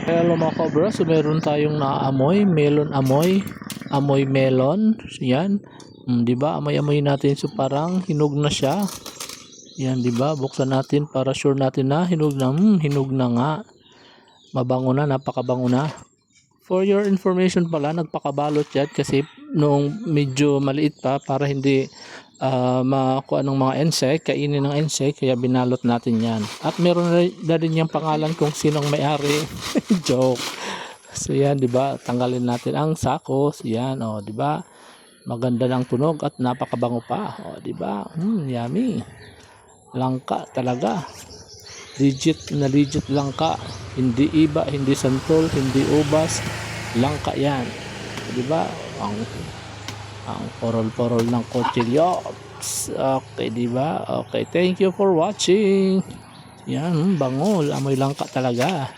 Hello mga kabra, so meron tayong naamoy, melon amoy melon. So, yan. 'Di ba? Amoy-amoy natin, so parang hinog na siya. Yan, 'di ba? Buksan natin para sure natin na hinog na. Hinog na nga. Mabango na, napakabango na. For your information pala, nagpakabalot yan kasi nung medyo maliit pa para hindi makuha ng mga insect, kainin ng insect, kaya binalot natin yan. At meron na rin yung pangalan kung sinong may-ari. Joke. So yan, 'di ba? Tanggalin natin ang sakos. Yan, oh, 'di ba? Maganda ng tunog at napakabango pa. Oh, 'di ba? Yummy. Langka talaga. Legit na legit langka. Hindi iba, hindi santol, hindi ubas. Langka 'yan. 'Di ba? Ang porol-porol ng kutsilyo. Okay, 'di ba? Okay, thank you for watching. Yan, bango, amoy langka talaga.